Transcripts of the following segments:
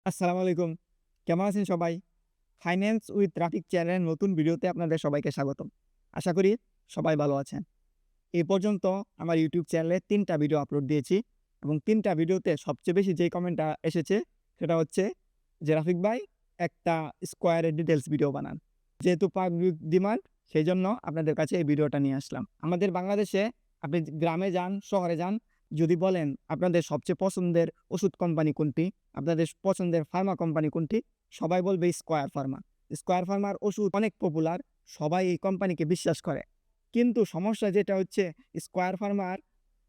আসসালামু আলাইকুম। কেমন আছেন সবাই? ফাইন্যান্স উইথ রাফিক চ্যানেলের নতুন ভিডিওতে আপনাদের সবাইকে স্বাগতম। আশা করি সবাই ভালো আছেন। এই পর্যন্ত আমার ইউটিউব চ্যানেলে ৩ টা ভিডিও আপলোড দিয়েছি এবং ৩ টা ভিডিওতে সবচেয়ে বেশি যেই কমেন্টটা এসেছে সেটা হচ্ছে যে, "রাফিক ভাই একটা স্কয়ারের ডিটেইলস ভিডিও বানান।" যেহেতু পাবলিক ডিমান্ড সেইজন্য আপনাদের কাছে এই ভিডিওটা নিয়ে আসলাম। আমাদের বাংলাদেশে আপনি গ্রামে যান, শহরে যান, যদি বলেন আপনাদের সবচেয়ে পছন্দের ওষুধ কোম্পানি কোনটি? আপনাদের পছন্দের ফার্মা কোম্পানি কোনটি? সবাই বলবে স্কয়ার ফার্মা। স্কয়ার ফার্মার ওষুধ অনেক পপুলার। সবাই এই কোম্পানিকে বিশ্বাস করে। কিন্তু সমস্যা যেটা হচ্ছে স্কয়ার ফার্মার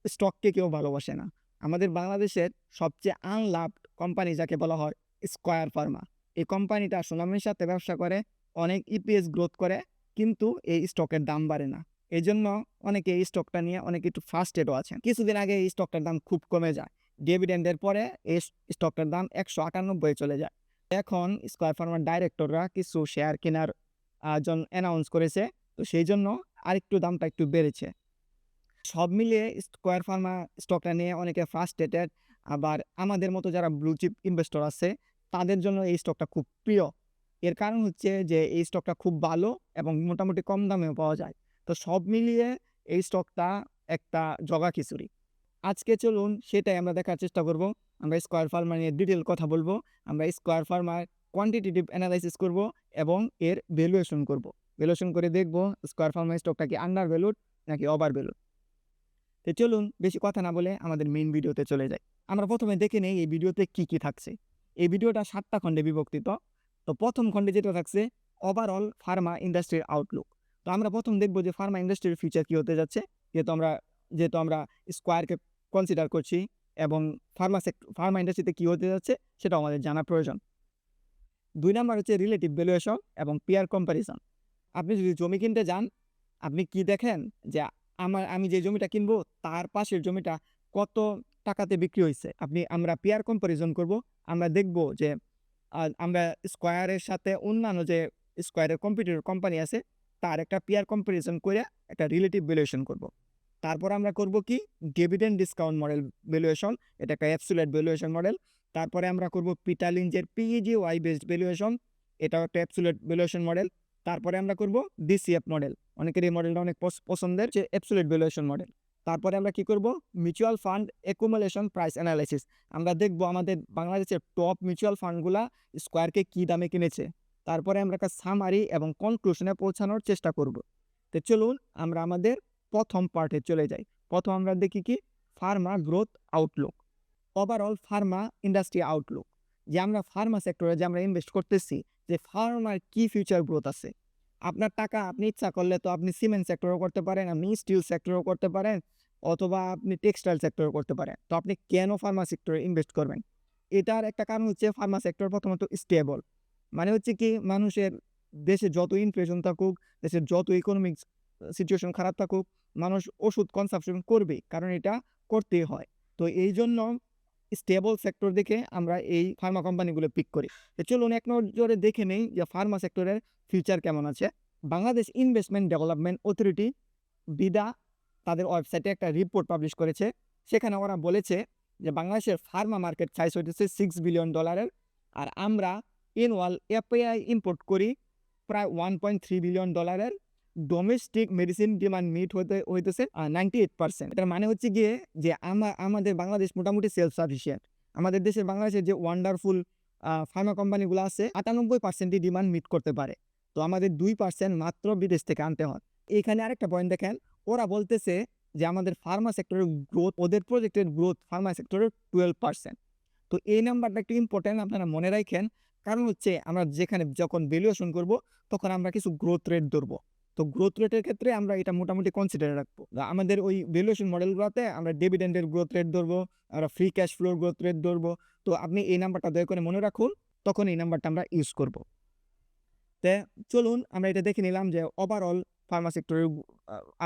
স্টককে কেউ ভালোবাসে না। আমাদের বাংলাদেশের সবচেয়ে আনলাভড কোম্পানি যাকে বলা হয় স্কয়ার ফার্মা। এই কোম্পানিটা সুনামের সাথে ব্যবসা করে, অনেক ইপিএস গ্রোথ করে, কিন্তু এই স্টকের দাম বাড়ে না। এজন্য অনেকে এই স্টকটা নিয়ে অনেকে একটু ফ্রাস্ট্রেটও আছেন। কিছুদিন আগে এই স্টকটার দাম খুব কমে যায়। ডিভিডেন্ডের পরে এই স্টকটার দাম ১৯৮ চলে যায়। এখন স্কয়ার ফার্মার ডাইরেক্টররা কিছু শেয়ার কেনার অ্যানাউন্স করেছে। তো সেইজন্য আরেকটু দামটা একটু বেড়েছে। সব মিলিয়ে স্কয়ার ফার্মা স্টকটা নিয়ে অনেকে ফ্রাস্ট্রেটেড। আবার আমাদের মতো যারা ব্লু চিপ ইনভেস্টর আছে, তাদের জন্য এই স্টকটা খুব প্রিয়। এর কারণ হচ্ছে যে এই স্টকটা খুব ভালো এবং মোটামুটি কম দামেও পাওয়া যায়। তো সব মিলিয়ে এই স্টকটা একটা জগা খিচুড়ি। আজকে চলুন সেটাই আমরা দেখার চেষ্টা করব। আমরা স্কয়ার ফার্মা নিয়ে ডিটেইল কথা বলব। আমরা স্কয়ার ফার্মার কোয়ান্টিটেটিভ এনালাইসিস করব এবং এর ভ্যালুয়েশন করব। ভ্যালুয়েশন করে দেখব স্কয়ার ফার্মা স্টকটা কি আন্ডার ভ্যালুড নাকি ওভার ভ্যালুড। তো চলুন বেশি কথা না বলে আমাদের মেইন ভিডিওতে চলে যাই। আমরা ১ম এ দেখে নেই এই ভিডিওতে কি থাকছে। এই ভিডিওটা ৭ টা খণ্ডে বিভক্তিত। তো ১ম খণ্ডে যেটা থাকছে ওভারঅল ফার্মা ইন্ডাস্ট্রির আউটলুক। তো আমরা ১ম দেখব যে ফার্মা ইন্ডাস্ট্রির ফিউচার কি হতে যাচ্ছে। যেহেতু আমরা স্কয়ারকে কনসিডার করছি এবং ফার্মা ইন্ডাস্ট্রিতে কি হতে যাচ্ছে সেটাও আমাদের জানা প্রয়োজন। ২ নাম্বার হচ্ছে রিলেটিভ ভ্যালুয়েশন এবং পিয়ার কম্প্যারিজন। আপনি যদি জমি কিনতে যান, আপনি কি দেখেন যে আমি যে জমিটা কিনবো তার পাশের জমিটা কত টাকাতে বিক্রি হইছে। আমরা পেয়ার কম্পারিজন করব। আমরা দেখব যে আমরা স্কয়ারের সাথে অন্যান্য যে স্কয়ারের কম্পিটিটর কোম্পানি আছে তার একটা পেয়ার কম্পারিজন কইরা একটা রিলেটিভ ভ্যালুয়েশন করব। তারপর আমরা করব কি ডিভিডেন্ড ডিসকাউন্ট মডেল ভ্যালুয়েশন, এটা একটা অ্যাবসোলিউট ভ্যালুয়েশন মডেল। তারপরে আমরা করব পিটার লিঞ্চের পিইজিওয়াই বেসড ভ্যালুয়েশন, এটাও একটা অ্যাবসোলিউট ভ্যালুয়েশন মডেল। তারপরে আমরা করব ডিসিএফ মডেল। অনেকের এই মডেলটা অনেক পছন্দের, যে অ্যাবসোলিউট ভ্যালুয়েশন মডেল। তারপরে আমরা কি করব mutual fund accumulation price analysis. আমরা দেখব আমাদের বাংলাদেশের টপ মিউচুয়াল ফান্ডগুলা স্কয়ারকে কি দামে কিনেছে। তারপরে আমরা একটা সামারি এবং কনক্লুশনে পৌঁছানোর চেষ্টা করব। তো চলুন আমরা আমাদের প্রথম পার্টে চলে যাই। প্রথম আমরা দেখি কি Pharma growth Outlook. Overall Pharma industry Outlook. যে আমরা ফার্মা সেক্টরে যে আমরা ইনভেস্ট করতেছি, যে ফার্মার কি ফিউচার গ্রোথ আছে। আপনার টাকা আপনি ইচ্ছা করলে তো আপনি সিমেন্ট সেক্টরেও করতে পারেন, আপনি স্টিল সেক্টরেও করতে পারেন, অথবা আপনি টেক্সটাইল সেক্টরেও করতে পারেন। তো আপনি কেন ফার্মা সেক্টরে ইনভেস্ট করবেন? এটার একটা কারণ হচ্ছে ফার্মা সেক্টর প্রথমত স্টেবল। মানে হচ্ছে কি মানুষের দেশে যত ইনফ্লেশন থাকুক, দেশের যত ইকোনমিক সিচুয়েশন খারাপ থাকুক, মানুষ ওষুধ কনসাম্পশন করবেই। কারণ এটা করতেই হয়। তো এইজন্য স্টেবল সেক্টর দেখে আমরা এই ফার্মা কোম্পানিগুলো পিক করি। তো চলুন এক নজরে দেখে নেই যে ফার্মা সেক্টরের ফিউচার কেমন আছে। Bangladesh investment development authority BIDA তাদের ওয়েবসাইটে একটা রিপোর্ট পাবলিশ করেছে। সেখানে ওরা বলেছে যে বাংলাদেশের ফার্মা মার্কেট সাইজ হইতেছে $6 বিলিয়ন। আর আমরা অ্যানুয়াল এপিআই ইম্পোর্ট করি প্রায় $1.3 billion. Domestic medicine demand meet হইতেছে 98%। এটার মানে হচ্ছে গিয়ে যে আমাদের বাংলাদেশ মোটামুটি সেলফ সাফিসিয়েন্ট। আমাদের দেশের বাংলাদেশের যে ওয়ান্ডারফুল ফার্মা কোম্পানিগুলো আছে 98%ই ডিমান্ড মিট করতে পারে। তো আমাদের 2% মাত্র বিদেশ থেকে আনতে হয়। এখানে আরেকটা পয়েন্ট দেখেন, ওরা বলতেছে যে আমাদের ফার্মা সেক্টরের গ্রোথ, ওদের প্রজেক্টেড গ্রোথ ফার্মা সেক্টরের 12%। তো এই নাম্বারটা একটু ইম্পর্টেন্ট, আপনারা মনে রাখেন। কারণ হচ্ছে আমরা যখন ভ্যালুয়েশন করব তখন আমরা কিছু গ্রোথ রেট ধরবো। তো গ্রোথ রেটের ক্ষেত্রে আমরা এটা মোটামুটি কনসিডার রাখবো। আমাদের ওই ভ্যালুয়েশন মডেলগুলোতে আমরা ডিভিডেন্ডের গ্রোথ রেট ধরবো, আমরা free cash floor growth rate ধরবো। তো আপনি এই নাম্বারটা দয়া করে মনে রাখুন, তখন এই নাম্বারটা আমরা ইউজ করব। তে চলুন আমরা এটা দেখে নিলাম যে ওভারঅল ফার্মা সেক্টরের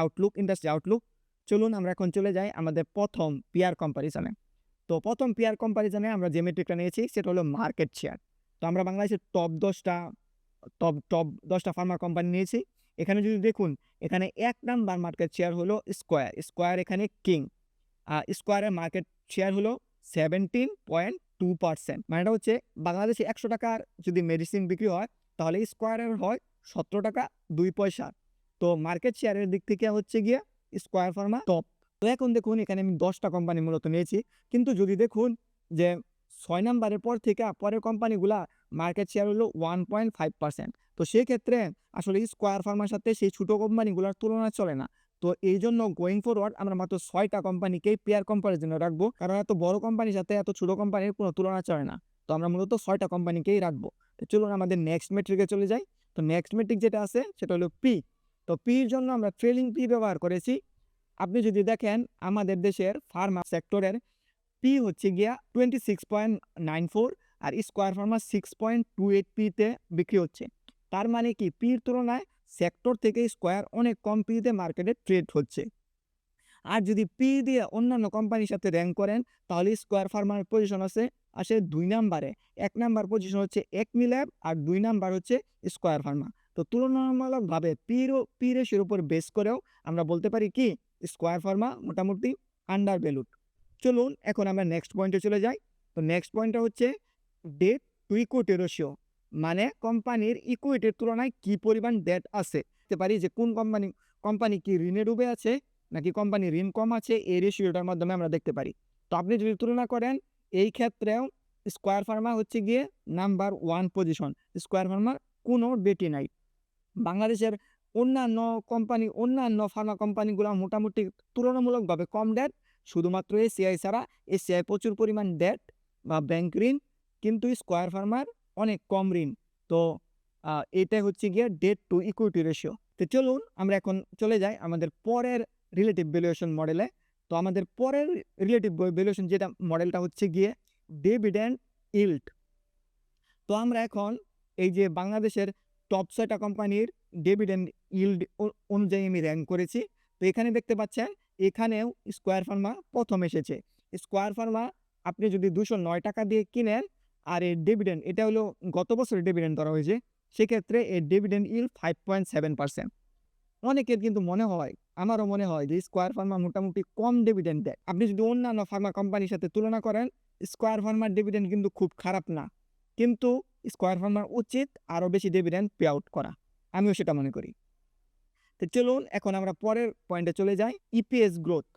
আউটলুক, ইন্ডাস্ট্রি আউটলুক। চলুন আমরা এখন চলে যাই আমাদের প্রথম পিয়ার কম্পারিজনে। তো প্রথম পিয়ার কম্পারিজনে আমরা যে মেট্রিকটা নিয়েছি সেটা হলো মার্কেট শেয়ার। তো আমরা বাংলাদেশের টপ 10টা ফার্মা কোম্পানি নিয়েছি। এখানে যদি দেখুন, এখানে ১ নাম্বার মার্কেট শেয়ার হলো স্কয়ার। স্কয়ার এখানে কিং। স্কয়ারের মার্কেট শেয়ার হলো 17.2%। 2%। মানে এটা হচ্ছে বাংলাদেশে 100 টাকার যদি মেডিসিন বিক্রি হয় তাহলে স্কোয়ারের হয় 17 টাকা 2 পয়সা। তো মার্কেট শেয়ারের দিক থেকে হচ্ছে গিয়ে স্কোয়ার ফার্মা টপ। তো এখন দেখুন এখানে আমি 10টা কোম্পানি মূলত নিয়েছি, কিন্তু যদি দেখুন যে 6 নাম্বারের পর থেকে পরের কোম্পানিগুলা মার্কেট শেয়ার হলো 1.5%। তো সেক্ষেত্রে আসলে স্কোয়ার ফার্মার সাথে সেই ছোটো কোম্পানিগুলোর তুলনা চলে না। তো এই জন্য গোয়িং ফরওয়ার্ড আমরা মাত্র 6টা কোম্পানিকেই পেয়ার কম্পারিজনে রাখবো, কারণ এত বড় কোম্পানির সাথে এত ছোটো কোম্পানির কোনো তুলনা চলে না। তো আমরা মূলত 6টা কোম্পানিকেই রাখবো। তো চলুন আমাদের নেক্সট মেট্রিকে চলে যাই। তো নেক্সট মেট্রিক যেটা আছে সেটা হলো পি। তো পির জন্য আমরা ট্রেলিং পি ব্যবহার করেছি। আপনি যদি দেখেন আমাদের দেশের ফার্মা সেক্টরের পি হচ্ছে গিয়া 26.94 আর স্কোয়ার ফার্মা 6.28 পিতে বিক্রি হচ্ছে। তার মানে কি পির তুলনায় সেক্টর থেকে স্কোয়ার অনেক কম পিতে মার্কেটে ট্রেড হচ্ছে। আর যদি পি দিয়ে অন্যান্য কোম্পানির সাথে র্যাঙ্ক করেন তাহলে স্কোয়ার ফার্মার পজিশন আসে 2 নাম্বারে। 1 নাম্বার পজিশন হচ্ছে একমি ল্যাব আর 2 নাম্বার হচ্ছে স্কোয়ার ফার্মা। তো তুলনামূলকভাবে পি রেশিওর উপর বেস করেও আমরা বলতে পারি কি স্কোয়ার ফার্মা মোটামুটি আন্ডার ভ্যালুড। চলুন এখন আমরা নেক্সট পয়েন্টে চলে যাই। তো নেক্সট পয়েন্টটা হচ্ছে ডেট টু ইকুইটি রেশিও, মানে কোম্পানির ইকুইটির তুলনায় কি পরিমাণ ডেট আছে। দেখতে পারি যে কোন কোম্পানি কি ঋণে ডুবে আছে নাকি কোম্পানির ঋণ কম আছে, এই রেশিওটার মাধ্যমে আমরা দেখতে পারি। তো আপনি যদি তুলনা করেন এই ক্ষেত্রেও স্কোয়ার ফার্মা হচ্ছে গিয়ে নাম্বার 1 পজিশন। স্কোয়ার ফার্মার কোনো ডেটই নাই। বাংলাদেশের অন্যান্য ফার্মা কোম্পানিগুলো মোটামুটি তুলনামূলকভাবে কম ডেট, শুধুমাত্র এসিআই ছাড়া। এসিআই প্রচুর পরিমাণ ডেট বা ব্যাংক ঋণ, কিন্তু স্কোয়ার ফার্মার অনেক কম ঋণ। তো এটাই হচ্ছে গিয়ে ডেট টু ইকুইটি রেশিও। তো চলুন আমরা এখন চলে যাই আমাদের পরের রিলেটিভ ভ্যালুয়েশন মডেলে। তো আমাদের পরের রিলেটিভ ভ্যালুয়েশন যেটা মডেলটা হচ্ছে গিয়ে ডিভিডেন্ড ইল্ড। তো আমরা এখন এই যে বাংলাদেশের টপ 6টা কোম্পানির ডিভিডেন্ড ইল্ড অনুযায়ী আমি র্যাঙ্ক করেছি। তো এখানে দেখতে পাচ্ছেন এখানেও স্কোয়ার ফার্মা প্রথম এসেছে। স্কোয়ার ফার্মা আপনি যদি 209 টাকা দিয়ে কিনেন আর এর ডিভিডেন্ড এটা হলো গত বছরের ডিভিডেন্ড ধরা হয়েছে, সেক্ষেত্রে এর ডিভিডেন্ড ইল্ড 5.7%। অনেকের কিন্তু মনে হয়, আমারও মনে হয় যে স্কোয়ার ফার্মা মোটামুটি কম ডিভিডেন্ড দেয়। আপনি যদি অন্যান্য ফার্মা কোম্পানির সাথে তুলনা করেন স্কোয়ার ফার্মার ডিভিডেন্ড কিন্তু খুব খারাপ না, কিন্তু স্কোয়ার ফার্মার উচিত আরও বেশি ডিভিডেন্ড পে আউট করা, আমিও সেটা মনে করি। তো চলুন এখন আমরা পরের পয়েন্টে চলে যাই, ইপিএস গ্রোথ।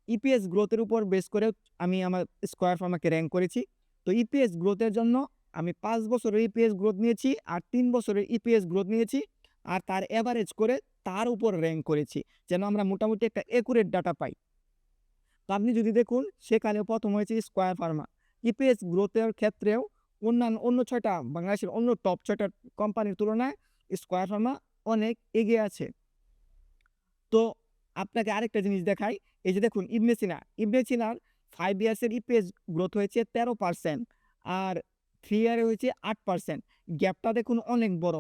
ইপিএস গ্রোথের উপর বেস করে আমি আমার স্কোয়ার ফার্মাকে র্যাঙ্ক করেছি। তো ইপিএস গ্রোথের জন্য আমি 5 বছরের ইপিএস গ্রোথ নিয়েছি আর 3 বছরের ইপিএস গ্রোথ নিয়েছি, আর তার অ্যাভারেজ করে তার উপর র্যাঙ্ক করেছি যেন আমরা মোটামুটি একটা অ্যাকুরেট ডাটা পাই। তো আপনি যদি দেখুন সেখানে প্রথম হয়েছে স্কোয়ার ফার্মা। ইপিএস গ্রোথের ক্ষেত্রেও অন্য 6টা বাংলাদেশের অন্য টপ 6টা কোম্পানির তুলনায় স্কোয়ার ফার্মা অনেক এগিয়ে আছে। তো আপনাকে আরেকটা জিনিস দেখাই, এই যে দেখুন ইবনে সিনার 5 ইয়ার্সের ইপিএস গ্রোথ হয়েছে 13%, আর 3 ইয়ারে হয়েছে 8%। গ্যাপটা দেখুন অনেক বড়,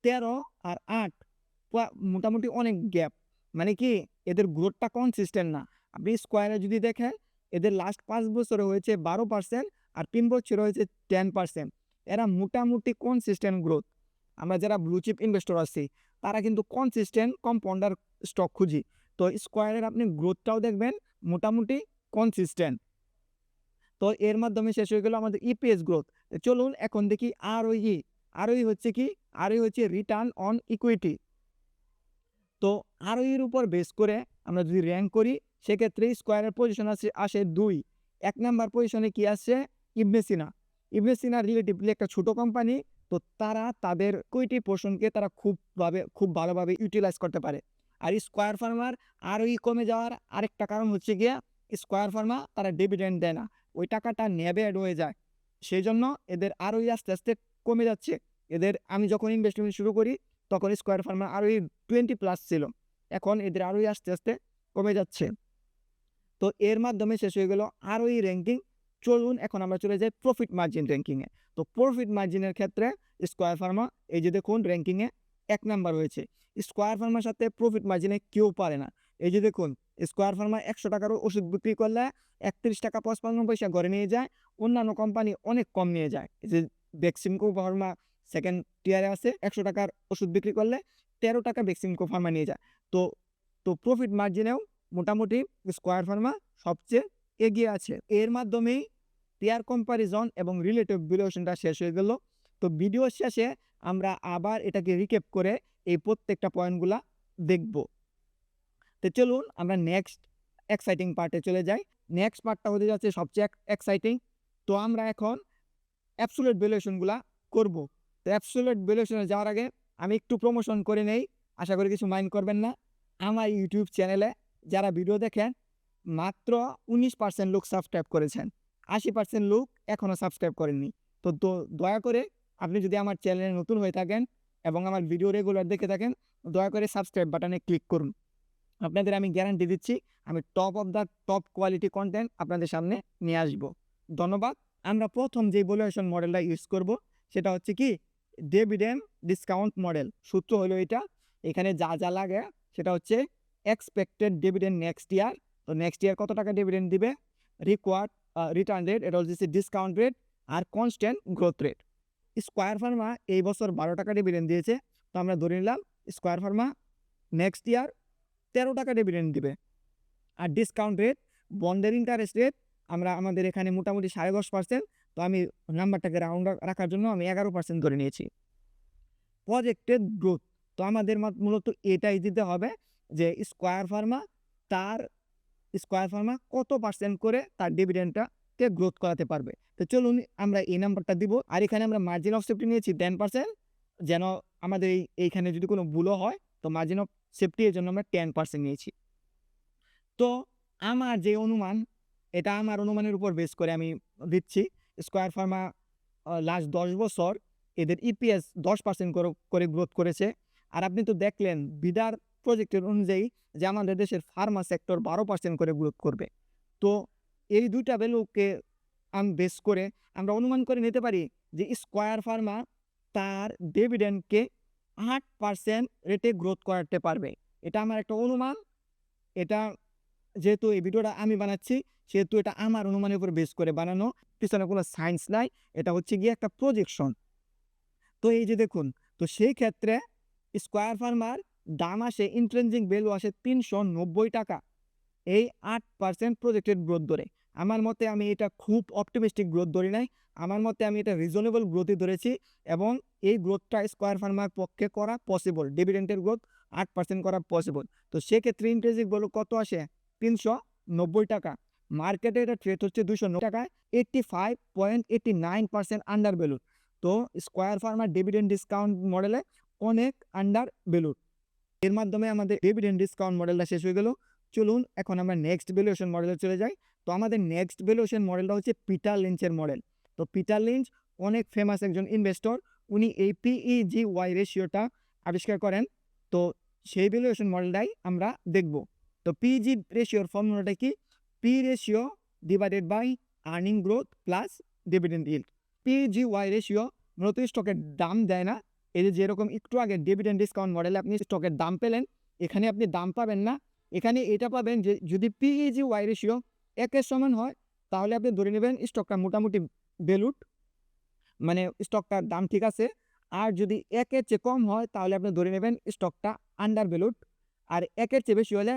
13 আর 8 মোটামুটি অনেক গ্যাপ। মানে কি এদের গ্রোথটা কনসিস্টেন্ট না। আপনি স্কোয়ারে যদি দেখেন এদের লাস্ট 5 বছরে হয়েছে 12% আর 3 বছরে হয়েছে 10%। এরা মোটামুটি কনসিস্টেন্ট গ্রোথ। আমরা যারা ব্লু চিপ ইনভেস্টর আছি তারা কিন্তু কনসিস্টেন্ট কম্পাউন্ডার স্টক খুঁজি। তো স্কোয়ারের আপনি গ্রোথটাও দেখবেন মোটামুটি কনসিস্টেন্ট। তো এর মাধ্যমে শেষ হয়ে গেল আমাদের ইপিএস গ্রোথ। চলুন এখন দেখি আরওই হচ্ছে কি, আরওই হচ্ছে রিটার্ন অন ইকুইটি। তো আরওইয়ের উপর বেস করে আমরা যদি র্যাঙ্ক করি সেক্ষেত্রে স্কোয়ারের পজিশন আসে 2। 1 নাম্বার পজিশনে কি আসছে ইবনে সিনা রিলেটিভলি একটা ছোট কোম্পানি, তো তারা তাদের ইকুইটি পোর্শনকে তারা খুব ভালোভাবে ইউটিলাইজ করতে পারে। আর স্কোয়ার ফার্মার আরওই কমে যাওয়ার আরেকটা কারণ হচ্ছে গিয়া স্কোয়ার ফার্মা তারা ডিভিডেন্ড দেয় না, ওই টাকাটা নেবে অ্যাড হয়ে যায়, সেই জন্য এদের আরওই আস্তে আস্তে কমে যাচ্ছে। আমি যখন ইনভেস্টমেন্ট শুরু করি তখন স্কোয়ার ফার্মা আরওই 20+ ছিল, এখন এদের আরওই আস্তে আস্তে কমে যাচ্ছে। তো এর মাধ্যমে শেষ হয়ে গেল আরওই র্যাঙ্কিং। চলুন এখন আমরা চলে যাই প্রফিট মার্জিন র্যাঙ্কিংয়ে। তো প্রফিট মার্জিনের ক্ষেত্রে স্কোয়ার ফার্মা এই যে দেখুন র্যাঙ্কিংয়ে 1 নাম্বার হয়েছে। স্কোয়ার ফার্মার সাথে প্রফিট মার্জিনে কেউ পারে না। এই যে দেখুন স্কোয়ার ফার্মা 100 টাকার ওষুধ বিক্রি করলে 31 টাকা 55 পয়সা ঘরে নিয়ে যায়, অন্যান্য কোম্পানি অনেক কম নিয়ে যায়। এই যে বেক্সিমকো ফার্মা সেকেন্ড টিয়ারে আছে, 100 টাকার ওষুধ বিক্রি করলে 13 টাকা বেক্সিমকো ফার্মা নিয়ে যায়। তো প্রফিট মার্জিনেও মোটামুটি স্কোয়ার ফার্মা সবচেয়ে এগিয়ে আছে। এর মাধ্যমেই পেয়ার কম্প্যারিজন এবং রিলেটিভ ভ্যালুয়েশনটা শেষ হয়ে গেল। তো ভিডিও শেষে আমরা আবার এটাকে রিক্যাপ করে এই প্রত্যেকটা পয়েন্টগুলা দেখব। তো চলুন আমরা নেক্সট এক্সাইটিং পার্টে চলে যাই। নেক্সট পার্টটা হতে যাচ্ছে সবচেয়ে এক্সাইটিং। তো আমরা এখন অ্যাবসোলিউট ভ্যালুয়েশনগুলা করব। তো অ্যাবসোলিউট ভ্যালুয়েশনে যাওয়ার আগে আমি একটু প্রমোশন করে নেই, আশা করি কিছু মাইন্ড করবেন না। আমার ইউটিউব চ্যানেলে যারা ভিডিও দেখেন মাত্র 19% লোক সাবস্ক্রাইব করেছেন, 80% লোক এখনও সাবস্ক্রাইব করেননি। তো দয়া করে আপনি যদি আমার চ্যানেলে নতুন হয়ে থাকেন এবং আমার ভিডিও রেগুলার দেখে থাকেন, দয়া করে সাবস্ক্রাইব বাটনে ক্লিক করুন। আপনাদের আমি গ্যারান্টি দিচ্ছি আমি top of the top quality content আপনাদের সামনে নিয়ে আসব। ধন্যবাদ। আমরা প্রথম যে ভ্যালুয়েশন মডেলটা ইউজ করব সেটা হচ্ছে কি ডিভিডেন্ড ডিসকাউন্ট মডেল। সূত্র হলো এটা, এখানে যা যা লাগে সেটা হচ্ছে এক্সপেক্টেড ডিভিডেন্ড নেক্সট ইয়ার। তো নেক্সট ইয়ার কত টাকা ডিভিডেন্ড দিবে, রিকোয়ার্ড রিটার্ন রেট, এটা হচ্ছে ডিসকাউন্ট রেট, আর constant growth rate. Square Pharma এই বছর 12 টাকা ডিভিডেন্ড দিয়েছে, তো আমরা ধরে নিলাম স্কয়ার ফার্মা নেক্সট ইয়ার 13 টাকা ডিভিডেন্ড দিবে। আর ডিসকাউন্ট রেট, বন্ডের ইন্টারেস্ট রেট আমরা আমাদের এখানে মোটামুটি 10.5%, তো আমি নাম্বারটাকে রাউন্ড রাখার জন্য আমি 11% ধরে নিয়েছি। প্রজেক্টেড গ্রোথ, তো আমাদের মূলত এটাই দিতে হবে যে স্কয়ার ফার্মা কত পার্সেন্ট করে তার ডিভিডেন্ডটাকে গ্রোথ করাতে পারবে। তো চলুন আমরা এই নাম্বারটা দিব। আর এখানে আমরা মার্জিন অফ সেফটি নিয়েছি 10%, যেন আমাদের এইখানে যদি কোনো ভুলও হয় তো মার্জিন অফ সেফটি এর জন্য আমরা 10% নিয়েছি। তো আমার যে অনুমান, এটা আমার অনুমানের উপর বেস করে আমি দিচ্ছি। স্কয়ার ফার্মা লাস্ট 10 বছর এদের ইপিএস 10% করে গ্রোথ করেছে। আর আপনি তো দেখলেন বিডার প্রজেক্টের অনুযায়ী যে আমাদের দেশের ফার্মা সেক্টর 12% করে গ্রোথ করবে। তো এই দুইটা ভ্যালুকে বেস করে আমরা অনুমান করে নিতে পারি যে স্কয়ার ফার্মা তার ডিভিডেন্ডকে 8% রেটে গ্রোথ করাতে পারবে। এটা আমার একটা অনুমান। এটা যেহেতু এই ভিডিওটা আমি বানাচ্ছি সেহেতু এটা আমার অনুমানের উপর বেস করে বানানো, পিছনে কোনো সায়েন্স নাই, এটা হচ্ছে গিয়ে একটা প্রজেকশন। তো এই যে দেখুন, তো সেই ক্ষেত্রে স্কয়ার ফার্মার দাম আসে, ইন্ট্রিনসিক ভ্যালু আসে 390 টাকা এই 8% প্রজেক্টেড গ্রোথ ধরে। আমার মতে আমি এটা খুব অপটিমিস্টিক গ্রোথ ধরি নাই, আমার মতে আমি এটা রিজনেবল গ্রোথই ধরেছি এবং এই গ্রোথটা স্কয়ার ফার্মার পক্ষে করা পসিবল, ডিভিডেন্ডের গ্রোথ 8% করা পসিবল। তো সেক্ষেত্রে ইন্ট্রিনসিক ভ্যালু কত আসে 390 টাকা, মার্কেটে এটা ট্রেড হচ্ছে 290 টাকায়, 85.89% আন্ডার ভ্যালু। তো স্কয়ার ফার্মার ডিভিডেন্ড ডিসকাউন্ট মডেলে অনেক আন্ডার ভ্যালু। এর মাধ্যমে আমাদের ডিভিডেন্ড ডিসকাউন্ট মডেলটা শেষ হয়ে গেল। চলুন এখন আমরা নেক্সট ভ্যালুয়েশন মডেলে চলে যাই। তো আমাদের নেক্সট ভ্যালুয়েশন মডেলটা হচ্ছে পিটার লিঞ্চের মডেল। তো পিটার লিঞ্চ অনেক ফেমাস একজন ইনভেস্টর, উনি এই PEGY রেশিওটা আবিষ্কার করেন। তো সেই ভ্যালুয়েশন মডেলটাই আমরা দেখব। তো PEG রেশিওর ফর্মুলাটা কি, P ratio divided by earning growth plus dividend yield. PEGY ratio মূলত স্টকের দাম দেয় না, এই যে যেরকম একটু আগে ডিভিডেন্ড ডিসকাউন্ট মডেলে আপনি স্টকের দাম পেলেন, এখানে আপনি দাম পাবেন না, এখানে এটা পাবেন যে যদি PEGY রেশিও 1 এর সমান হয় তাহলে আপনি ধরে নেবেন স্টকটা মোটামুটি ভ্যালুড, মানে স্টকটার দাম ঠিক আছে। আর যদি 1 এর চেয়ে কম হয় তাহলে আপনি ধরে নেবেন স্টকটা আন্ডার ভ্যালুড, আর 1 এর চেয়ে বেশি হলে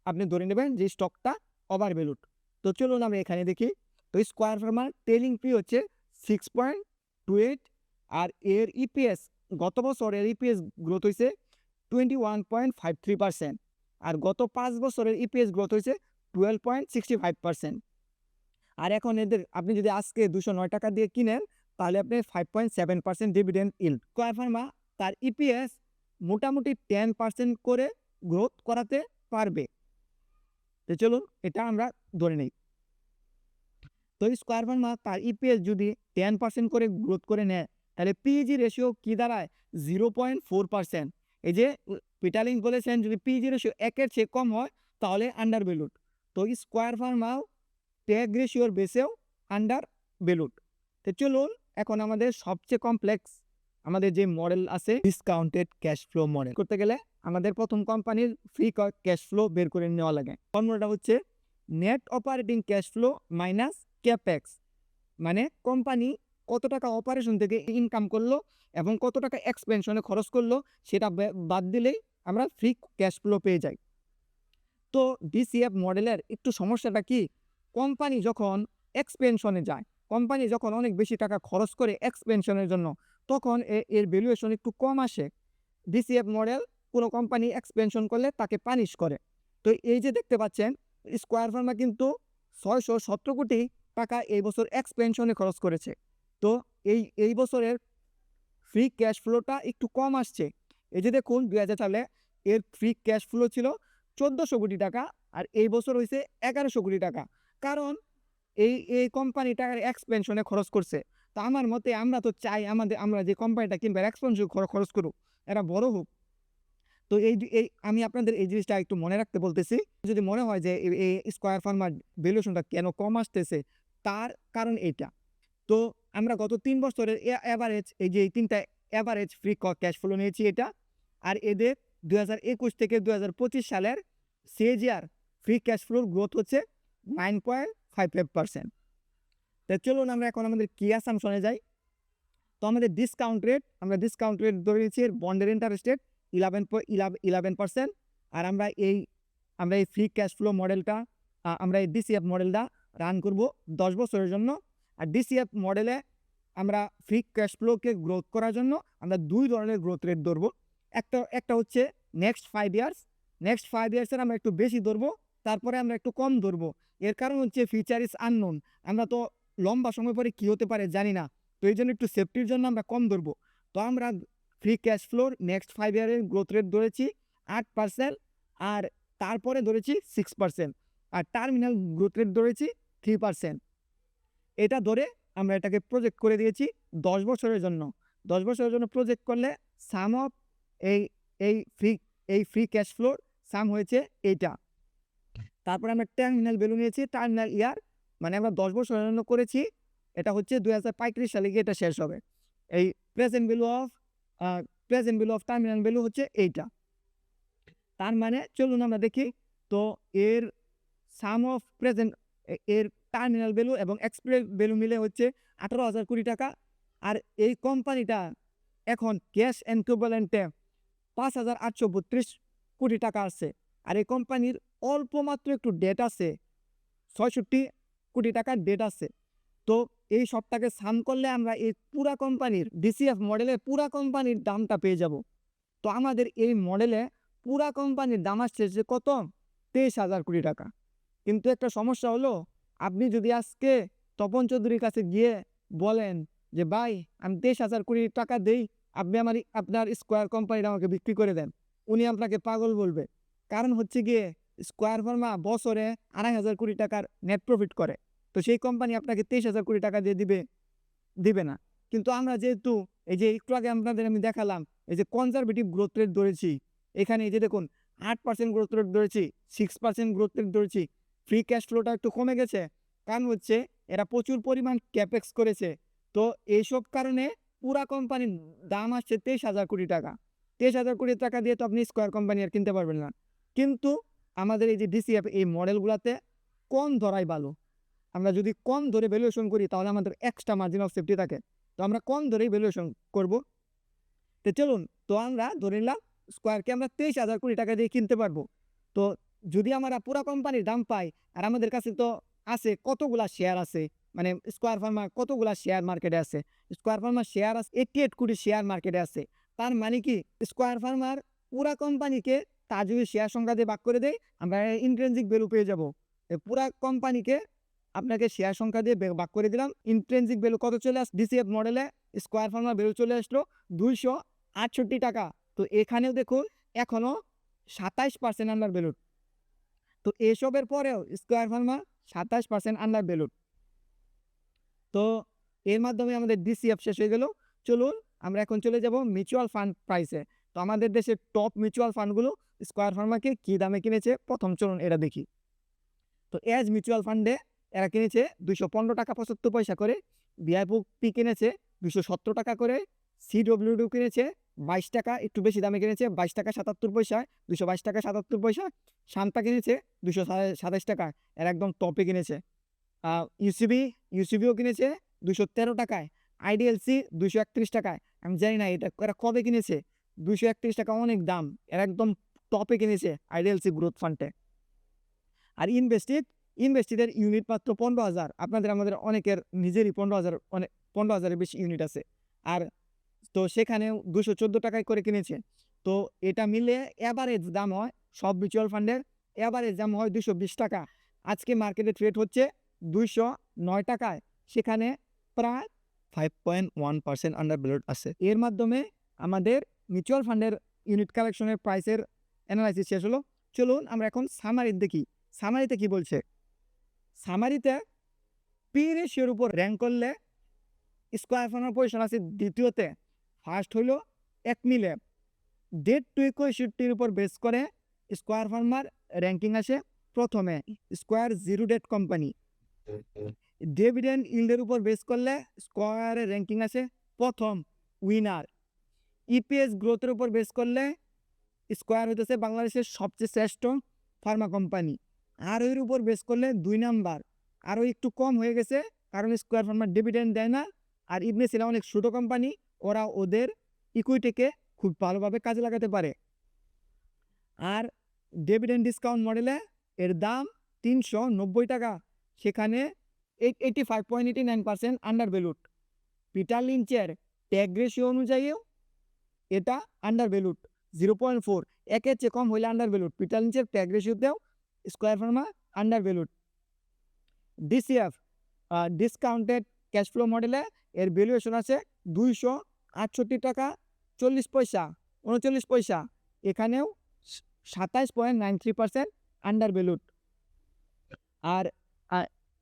আপনি ধরে নেবেন যে স্টকটা ওভার ভ্যালুড। তো চলুন আমরা এখানে দেখি। তো স্কয়ার ফার্মার ট্রেলিং পি হচ্ছে 6.28, আর এর ইপিএস গত বছরের ইপিএস গ্রোথ হয়েছে 21.53%, আর গত 5 বছরের ইপিএস গ্রোথ হয়েছে 12.65%। আর এখন এদের আপনি যদি আজকে 209 টাকা দিয়ে কিনেন তাহলে আপনি 5.7% ডিভিডেন্ড ইল্ড। স্কয়ার ফার্মা তার ইপিএস মোটামুটি 10% করে গ্রোথ করাতে পারবে। তো চলুন এটা আমরা ধরে নিই। তো স্কয়ার ফার্মা তার ইপিএস যদি 10% করে গ্রোথ করে নেয় তাহলে পিজি রেশিও কি দাঁড়ায় 0.4%। এই যে পিটার লিঞ্চ বলেছেন যদি পিজি রেশিও 1 এর চেয়ে কম হয় তাহলে আন্ডার ভ্যালুড। তো স্কয়ার ফার্মাও ট্যাগ রেশিওর বেসেও আন্ডার ভ্যালুড। তো চলুন এখন আমাদের সবচেয়ে কমপ্লেক্স আমাদের যে মডেল আছে ডিসকাউন্টেড ক্যাশ ফ্লো মডেল করতে গেলে আমাদের প্রথম কোম্পানির ফ্রি ক্যাশ ফ্লো বের করে নেওয়া লাগে। ফর্মুলাটা হচ্ছে net operating cash flow minus capex, মানে কোম্পানি কত টাকা অপারেশন থেকে ইনকাম করলো এবং কত টাকা এক্সপেনশনে খরচ করলো সেটা বাদ দিলেই আমরা ফ্রি ক্যাশ ফ্লো পেয়ে যাই। তো ডিসিএফ মডেলের একটু সমস্যাটা কি, কোম্পানি যখন এক্সপেনশনে যায় কোম্পানি যখন অনেক বেশি টাকা খরচ করে এক্সপেনশনের জন্য, তখন এর ভ্যালুয়েশন একটু কম আসে। ডিসিএফ মডেল কোনো কোম্পানি এক্সপেনশন করলে তাকে পানিশ করে। তো এই যে দেখতে পাচ্ছেন, স্কয়ার ফার্মা কিন্তু ৬১৭ কোটি টাকা এই বছর এক্সপেনশনে খরচ করেছে। তো এই বছরের ফ্রি ক্যাশ ফ্লোটা একটু কম আসছে। এই যে দেখুন ২০০০ সালে এর ফ্রি ক্যাশ ফ্লো ছিল ১৪০০ কোটি টাকা, আর এই বছর হইছে ১১০০ কোটি টাকা। কারণ এই কোম্পানিটা এক্সপেনশনে খরচ করছে। তো আমার মতে আমরা তো চাই আমরা যে কোম্পানিটা কিনবো এক্সপেনশন খরচ করুক, এরা বড় হোক। তো এই আমি আপনাদের এই জিনিসটা একটু মনে রাখতে বলতেছি। যদি মনে হয় যে এই স্কয়ার ফার্মার ভ্যালুয়েশনটা কেন কম আসতেছে, তার কারণ এইটা। তো আমরা গত ৩ বছরের এভারেজ এই যে এই ৩ টা এভারেজ ফ্রি ক্যাশ ফ্লো নিয়েছি এটা। আর এদের ২০২১ থেকে ২০২৫ সালের CAGR free cash floor growth হচ্ছে 9.55%। তো চলুন আমরা এখন আমাদের কি অ্যাসাম্পশনে যাই। তো আমাদের আমরা ডিসকাউন্ট রেট ধরে নিয়েছি বন্ডের ইন্টারেস্ট রেট 11%। আর আমরা এই ফ্রি ক্যাশ ফ্লো মডেলটা, আমরা এই DCF মডেলটা রান করব 10 বছরের জন্য। আর DCF মডেলে আমরা ফ্রি ক্যাশ ফ্লোকে গ্রোথ করার জন্য আমরা 2 ধরনের গ্রোথ রেট ধরবো। একটা হচ্ছে নেক্সট 5 ইয়ার্স। নেক্সট 5 ইয়ার্সের আমরা একটু বেশি ধরবো, তারপরে আমরা একটু কম ধরবো। এর কারণ হচ্ছে ফিউচার ইজ আননোন। আমরা তো লম্বা সময় পরে কী হতে পারে জানি না। তো এই জন্য একটু সেফটির জন্য আমরা কম ধরবো। তো আমরা ফ্রি ক্যাশ ফ্লোর নেক্সট 5 ইয়ারের গ্রোথ রেট ধরেছি 8%, আর তারপরে ধরেছি 6%, আর টার্মিনাল গ্রোথ রেট ধরেছি 3%। এটা ধরে আমরা এটাকে প্রজেক্ট করে দিয়েছি 10 বছরের জন্য। 10 বছরের জন্য প্রজেক্ট করলে সাম অফ এই এই ফ্রি ক্যাশ ফ্লোর সাম হয়েছে এইটা। তারপরে আমরা টার্মিনাল ভ্যালু নিয়েছি, টার্মিনাল ইয়ার, মানে আমরা 10 বছরের জন্য করেছি। এটা হচ্ছে 2035 সালে গিয়ে এটা শেষ হবে। এই present value of terminal value হচ্ছে এইটা। তার মানে চলুন আমরা দেখি। তো এর সাম অফ প্রেজেন্ট, এর টার্মিনাল ভ্যালু এবং এক্সপ্রেস ভ্যালু মিলে হচ্ছে 18,000 কোটি টাকা। আর এই কোম্পানিটা এখন ক্যাশ ইকুইভ্যালেন্টে 5,832 কোটি টাকা আছে। আর এই কোম্পানির অল্প মাত্র একটু ডেট আছে, 66 কোটি টাকার ডেট আছে। তো এই সবটাকে সাম করলে আমরা এই পুরা কোম্পানির DCF মডেলে পুরা কোম্পানির দামটা পেয়ে যাব। তো আমাদের এই মডেলে পুরা কোম্পানির দাম আসছে যে কত, 23,000 কোটি টাকা। কিন্তু একটা সমস্যা হলো, আপনি যদি আজকে তপন চৌধুরীর কাছে গিয়ে বলেন যে ভাই আমি 23,000 কোটি টাকা দেই, আপনি আপনার স্কয়ার কোম্পানিটা আমাকে বিক্রি করে দেন, উনি আপনাকে পাগল বলবে। কারণ হচ্ছে গিয়ে স্কয়ার ফার্মা বছরে 2,500 কোটি টাকার নেট প্রফিট করে। তো সেই কোম্পানি আপনাকে 23,000 কোটি টাকা দিয়ে দিবে না। কিন্তু আমরা যেহেতু এই যে একটু আগে আপনাদের আমি দেখালাম, এই যে কনজারভেটিভ গ্রোথ রেট ধরেছি, এখানে এই যে দেখুন 8% গ্রোথ রেট ধরেছি, 6% গ্রোথ রেট ধরেছি। ফ্রি ক্যাশ ফ্লোটা একটু কমে গেছে, কারণ হচ্ছে এরা প্রচুর পরিমাণ ক্যাপেক্স করেছে। তো এইসব কারণে পুরা কোম্পানির দাম আসছে 23,000 কোটি টাকা। 23,000 কোটি টাকা দিয়ে তো আপনি স্কয়ার কোম্পানি আর কিনতে পারবেন না। কিন্তু আমাদের এই যে DCF এই মডেলগুলোতে কম ধরাই ভালো। আমরা যদি কম ধরে ভ্যালুয়েশন করি তাহলে আমাদের এক্সট্রা মার্জিন অফ সেফটি থাকে। তো আমরা কম ধরেই ভ্যালুয়েশন করব। তো চলুন, তো আমরা ধরে নিলাম স্কয়ারকে আমরা 23,000 কোটি টাকা দিয়ে কিনতে পারবো। তো যদি আমরা পুরা কোম্পানির দাম পাই, আর আমাদের কাছে তো আছে কতগুলা শেয়ার আছে, মানে স্কয়ার ফার্মা কতগুলা শেয়ার মার্কেটে আছে, স্কয়ার ফার্মার শেয়ার আছে 88 কোটি শেয়ার মার্কেটে আছে। তার মানে কি স্কয়ার ফার্মার পুরা কোম্পানিকে তার যদি শেয়ার সংখ্যা দিয়ে ভাগ করে দেয়, আমরা ইন্ট্রিনসিক ভ্যালু পেয়ে যাব। পুরা কোম্পানিকে আপনাকে শেয়ার সংখ্যা দিয়ে ভাগ করে দিলাম, ইন্ট্রিনসিক ভ্যালু কত চলে আসছে DCF মডেলে, স্কয়ার ফার্মার ভ্যালু চলে আসলো 268 টাকা। তো এখানেও দেখুন এখনও 27% আন্ডার ভ্যালুড। তো এসবের পরেও স্কয়ার ফার্মা 27% আন্ডার ভ্যালুড। তো এর মাধ্যমে আমাদের DCF শেষ হয়ে গেল। চলুন আমরা এখন চলে যাব মিউচুয়াল ফান্ড প্রাইসে। তো আমাদের দেশের টপ মিউচুয়াল ফান্ডগুলো স্কয়ার ফার্মাকে কী দামে কিনেছে প্রথম চলুন এটা দেখি। তো এজ মিউচুয়াল ফান্ডে এরা কিনেছে 215 টাকা 75 পয়সা করে, VIP কিনেছে 217 টাকা করে, CWD কিনেছে 22 টাকা, একটু বেশি দামে কিনেছে 22 টাকা 77 পয়সা, 222 টাকা 77 পয়সা। শান্তা কিনেছে 227 টাকা, এরা একদম টপে কিনেছে। ইউসিবিও কিনেছে 213 টাকায়, IDLC 231 টাকায়। আমি জানি না এরা কবে কিনেছে, 231 টাকা অনেক দাম, এরা একদম টপে কিনেছে IDLC গ্রোথ ফান্ডে। আর ইনভেস্টিদের ইউনিট মাত্র 15,000। আমাদের অনেকের নিজেরই 15,000, 15,000-এর বেশি ইউনিট আছে। আর তো সেখানেও 214 টাকায় করে কিনেছে। তো এটা মিলে এভারেজ দাম হয়, সব মিউচুয়াল ফান্ডের এভারেজ দাম হয় 220 টাকা। আজকে মার্কেটে ট্রেড হচ্ছে 209 টাকায়। সেখানে প্রায় 5.1% আন্ডার ভ্যালুড আছে। এর মাধ্যমে আমাদের মিউচুয়াল ফান্ডের ইউনিট কালেকশনের প্রাইসের অ্যানালাইসিস শেষ হলো। চলুন আমরা এখন সামারি দেখি। সামারিতে কি বলছে? সামারিতে পি রেশিওর উপর র‍্যাঙ্ক করলে স্কয়ার ফার্মার পজিশন আছে দ্বিতীয়তে, ফার্স্ট হইল একমিলে। ডেট টু ইকুইটির উপর বেস করে স্কয়ার ফার্মার র্যাঙ্কিং আসে প্রথমে, Square zero debt company. Dividend ইল্ডের উপর বেস করলে স্কয়ারের র্যাঙ্কিং আসে প্রথম, উইনার। ইপিএস গ্রোথের উপর বেস করলে স্কয়ার হইতেছে বাংলাদেশের সবচেয়ে শ্রেষ্ঠ ফার্মা কোম্পানি। আর এর উপর বেস করলে 2 নাম্বার, আরও একটু কম হয়ে গেছে কারণ স্কয়ার ফার্মার ডিভিডেন্ড দেয় না। আর ইবনে সিনা অনেক ছোটো কোম্পানি, ওরা ওদের ইকুইটিকে খুব ভালোভাবে কাজে লাগাতে পারে। আর ডিভিডেন্ড ডিসকাউন্ট মডেলে এর দাম 390 টাকা, সেখানে 85.89% আন্ডার ভ্যালুড। পিটার লিঞ্চের ট্যাগ রেশিও অনুযায়ীও এটা আন্ডার ভ্যালুড 0.4, একের চেয়ে কম হইলে আন্ডার ভ্যালুড। পিটার লিঞ্চের ট্যাগ রেশিওতেও Square Pharma under valued. DCF discounted cash flow মডেলে এর ভ্যালুয়েশন আছে 268 টাকা 40 পয়সা 39 পয়সা, এখানেও 27.93% আন্ডার ভ্যালুড। আর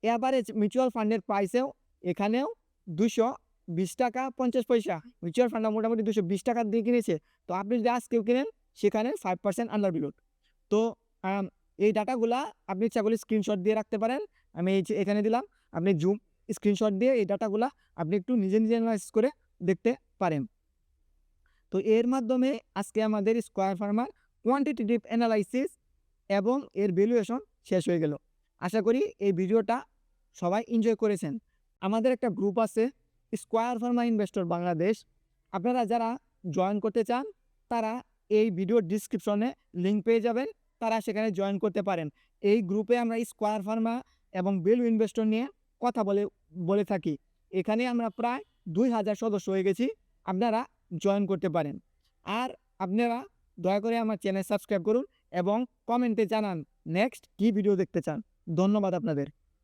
এভারেজ মিউচুয়াল ফান্ডের প্রাইসেও এখানেও 220 টাকা 50 পয়সা। মিউচুয়াল ফান্ডটা মোটামুটি 220 টাকা দিয়ে কিনেছে। তো আপনি যদি আজকেও কিনেন সেখানে 5% আন্ডার ভ্যালুড। তো এই ডাটাগুলা আপনি ইচ্ছা করলে স্ক্রিনশট দিয়ে রাখতে পারেন। আমি এই যে এখানে দিলাম, আপনি জুম স্ক্রিনশট দিয়ে এই ডাটাগুলা আপনি একটু নিজে অ্যানালাইসিস করে দেখতে পারেন। তো এর মাধ্যমে আজকে আমাদের স্কয়ার ফার্মার কোয়ান্টিটেটিভ অ্যানালাইসিস এবং এর ভ্যালুয়েশন শেষ হয়ে গেল। আশা করি এই ভিডিওটা সবাই এনজয় করেছেন। আমাদের একটা গ্রুপ আছে স্কয়ার ফার্মা ইনভেস্টর বাংলাদেশ। আপনারা যারা জয়েন করতে চান তারা এই ভিডিওর ডিসক্রিপশনে লিঙ্ক পেয়ে যাবেন, তারা সেখানে জয়েন করতে পারেন। এই গ্রুপে আমরা স্কয়ার ফার্মা এবং ভ্যালু ইনভেস্টর নিয়ে কথা বলে থাকি। এখানে আমরা প্রায় 2000 সদস্য হয়ে গেছি, আপনারা জয়েন করতে পারেন। আর আপনারা দয়া করে আমার চ্যানেল সাবস্ক্রাইব করুন এবং কমেন্টে জানান নেক্সট কী ভিডিও দেখতে চান। ধন্যবাদ আপনাদের।